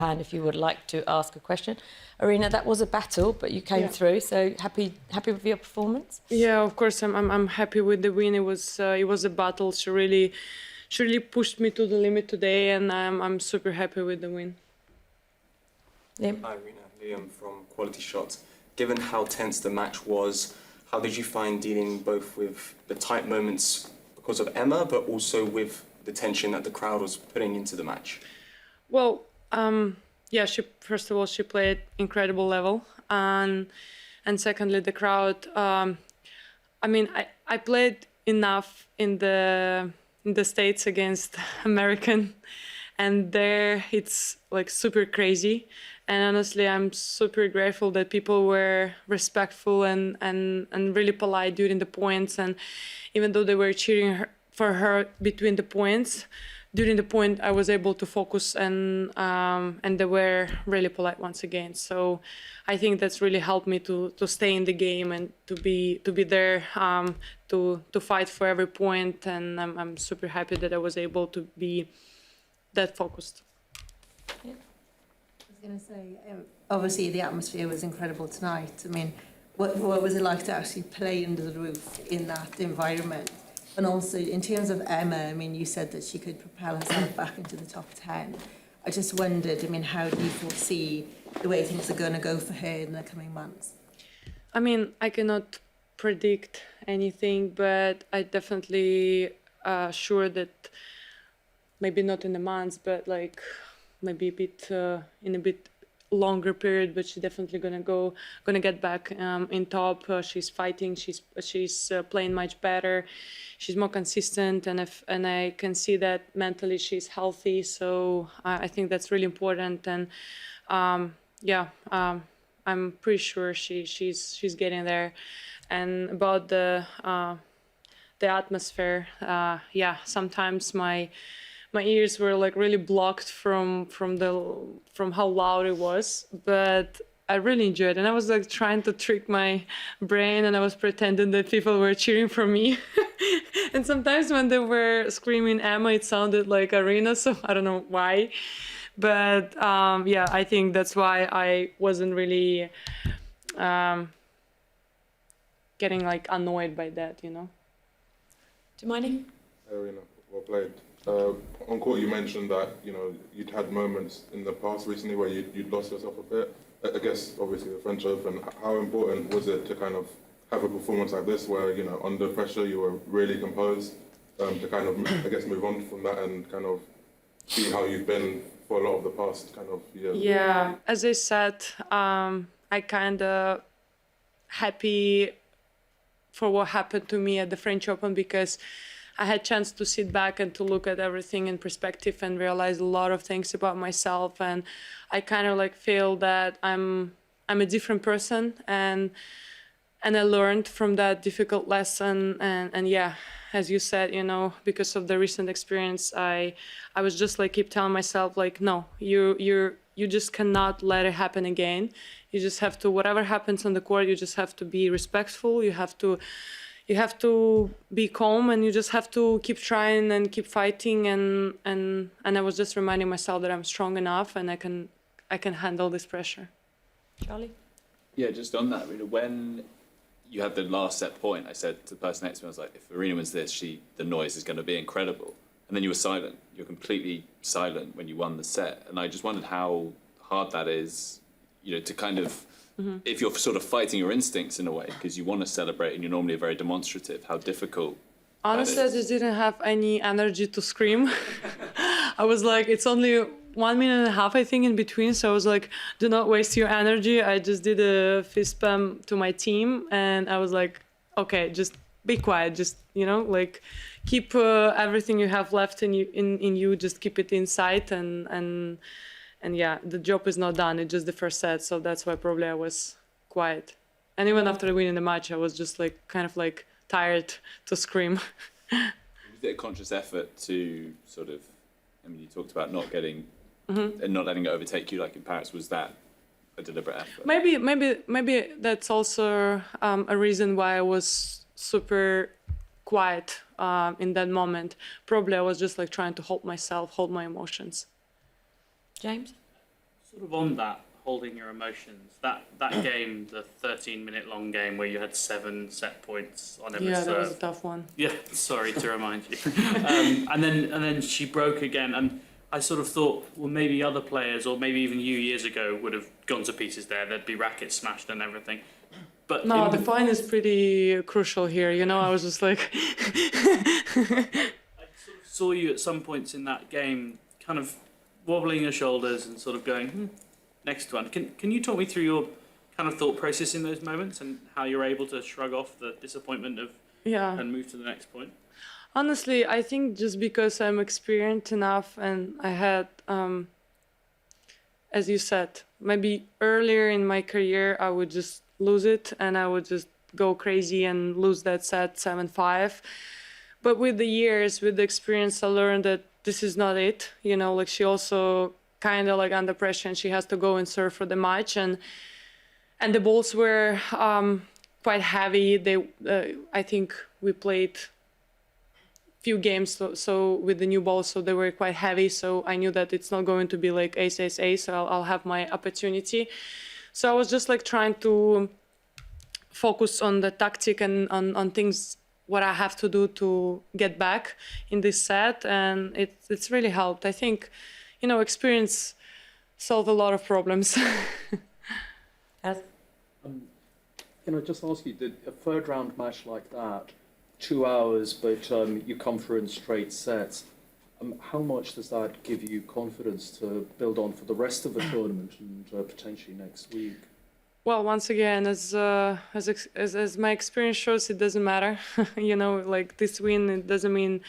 hand if you would like to ask a question. Aryna, that was a battle, but you came through. So happy with your performance? Yeah, of course, I'm happy with the win. It was a battle. She really pushed me to the limit today, and I'm super happy with the win. Liam? Hi, Aryna. Liam from Quality Shots. Given how tense the match was, how did you find dealing both with the tight moments because of Emma, but also with the tension that the crowd was putting into the match? Well, yeah, first of all, she played incredible level, and secondly, the crowd. I mean, I played enough in the States against American, and there it's like super crazy. And honestly, I'm super grateful that people were respectful and really polite during the points. And even though they were cheering for her between the points, during the point I was able to focus, and they were really polite once again. So I think that's really helped me to stay in the game and to be there, to fight for every point. And I'm super happy that I was able to be that focused. I was going to say, obviously the atmosphere was incredible tonight. I mean, what was it like to actually play under the roof in that environment? And also, in terms of Emma, I mean, you said that she could propel herself back into the top 10. I just wondered, I mean, how do you foresee the way things are going to go for her in the coming months? I mean, I cannot predict anything, but I definitely sure that maybe not in the months, but like maybe a bit in a bit longer period, but she's definitely gonna get back in top. She's fighting. She's playing much better. She's more consistent, and I can see that mentally she's healthy. So I think that's really important. And I'm pretty sure she's getting there. And about the atmosphere, sometimes my ears were like really blocked from how loud it was, but I really enjoyed it. And I was like trying to trick my brain, and I was pretending that people were cheering for me. And sometimes when they were screaming Emma, it sounded like Aryna, so I don't know why. But I think that's why I wasn't really getting like annoyed by that, you know. Hermione? Aryna, well played. On court, you mentioned that you'd had moments in the past recently where you'd lost yourself a bit. I guess obviously the French Open. How important was it to kind of have a performance like this, where under pressure you were really composed, to kind of I guess move on from that and kind of see how you've been for a lot of the past kind of years? Yeah, as I said, I kind of happy for what happened to me at the French Open, because I had chance to sit back and to look at everything in perspective and realize a lot of things about myself. And I kind of like feel that I'm a different person, and I learned from that difficult lesson. And yeah, as you said, because of the recent experience, I was just like keep telling myself like, no, you just cannot let it happen again. You just have to, whatever happens on the court, you just have to be respectful. You have to be calm, and you just have to keep trying and keep fighting. And I was just reminding myself that I'm strong enough and I can handle this pressure. Charlie? Yeah, just on that, when you had the last set point, I said to the person next to me, I was like, if Aryna wins this, the noise is going to be incredible. And then you were silent. You're completely silent when you won the set. And I just wondered how hard that is, to kind of, if you're sort of fighting your instincts in a way, because you want to celebrate and you're normally very demonstrative, how difficult. Honestly, I just didn't have any energy to scream. I was like, it's only 1.5 minutes, I think, in between. So I was like, do not waste your energy. I just did a fist bump to my team, and I was like, okay, just be quiet. Just, like keep everything you have left in you, just keep it inside. And yeah, the job is not done. It's just the first set. So that's why probably I was quiet. And even after winning the match, I was just like kind of like tired to scream. Was it a conscious effort to sort of, you talked about not getting and not letting it overtake you like in Paris. Was that a deliberate effort? Maybe that's also a reason why I was super quiet in that moment. Probably I was just like trying to hold my emotions. James? Sort of on that, holding your emotions, that game, the 13-minute long game where you had 7 set points on Emma's Yeah, that was a serve. tough one. Yeah, sorry to remind you. And then she broke again, and I sort of thought, well, maybe other players, or maybe even you years ago, would have gone to pieces there. There'd be rackets smashed and everything. But No, in the fine is pretty crucial here. You know, I was just like, I sort of saw you at some points in that game, kind of wobbling your shoulders and sort of going, next one. Can you talk me through your kind of thought process in those moments and how you're able to shrug off the disappointment of yeah. and move to the next point? Honestly, I think just because I'm experienced enough and I had, as you said, maybe earlier in my career, I would just lose it and I would just go crazy and lose that set 7-5. But with the years, with the experience, I learned that this is not it. You know, like she also kind of like under pressure and she has to go and serve for the match. And the balls were quite heavy. I think we played few games so with the new balls, so they were quite heavy, so I knew that it's not going to be like ace, so I'll have my opportunity. So I was just like trying to focus on the tactic and on things what I have to do to get back in this set, and it's really helped. I think, you know, experience solve a lot of problems. Can I just ask you, a third round match like that, 2 hours, but you come through in straight sets, how much does that give you confidence to build on for the rest of the tournament and potentially next week? Well, once again, as my experience shows, it doesn't matter. You know, like this win, it doesn't mean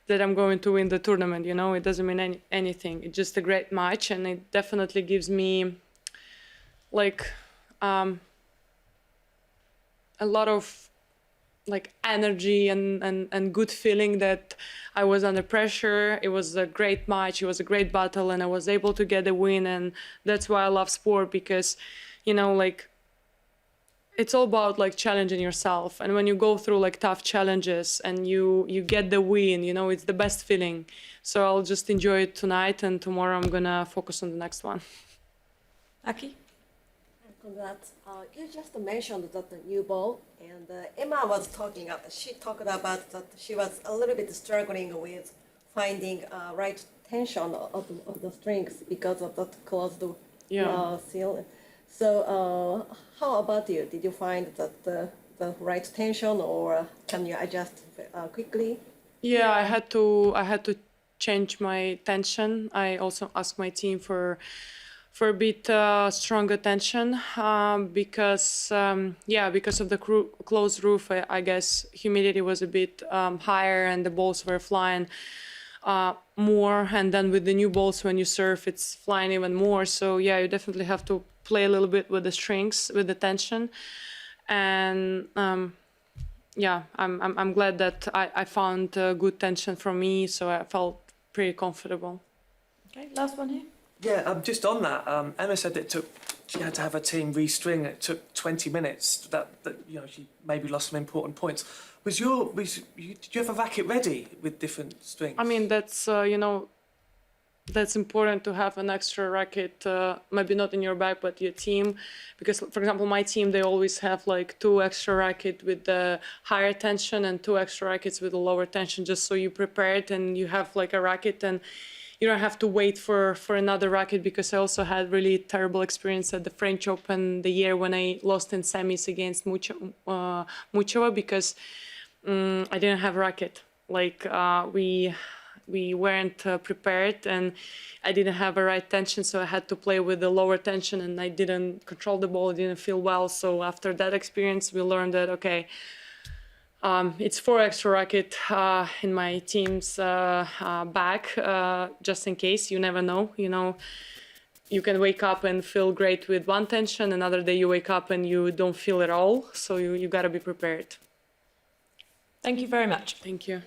that I'm going to win the tournament. You know, it doesn't mean anything. It's just a great match, and it definitely gives me like a lot of like energy and good feeling that I was under pressure. It was a great match. It was a great battle, and I was able to get a win. And that's why I love sport, because, you know, like it's all about like challenging yourself. And when you go through like tough challenges and you get the win, you know, it's the best feeling. So I'll just enjoy it tonight, and tomorrow I'm gonna focus on the next one. Aki? Congrats. You just mentioned that the new ball, and Emma was talking about, she talked about that she was a little bit struggling with finding right tension of the strings because of that closed seal. So how about you? Did you find that the right tension, or can you adjust quickly? Yeah, I had to change my tension. I also asked my team for a bit stronger tension because of the closed roof. I guess humidity was a bit higher and the balls were flying more. And then with the new balls, when you serve, it's flying even more. So yeah, you definitely have to play a little bit with the strings, with the tension. And yeah, I'm glad that I found good tension from me, so I felt pretty comfortable. Okay, last one here. Yeah, just on that, Emma said that she had to have her team restring. It took 20 minutes. That you know, she maybe lost some important points. Did you have a racket ready with different strings? I mean, that's you know, that's important to have an extra racket, maybe not in your bag, but your team, because for example, my team, they always have like 2 extra rackets with the higher tension and 2 extra rackets with the lower tension, just so you prepare it and you have like a racket and you don't have to wait for another racket, because I also had really terrible experience at the French Open the year when I lost in semis against Muchova because I didn't have a racket. Like we weren't prepared and I didn't have a right tension, so I had to play with the lower tension and I didn't control the ball, I didn't feel well. So after that experience, we learned that, okay, it's 4 extra racket in my team's bag, just in case. You never know. You know, you can wake up and feel great with one tension. Another day you wake up and you don't feel at all. So you got to be prepared. Thank you very much. Thank you.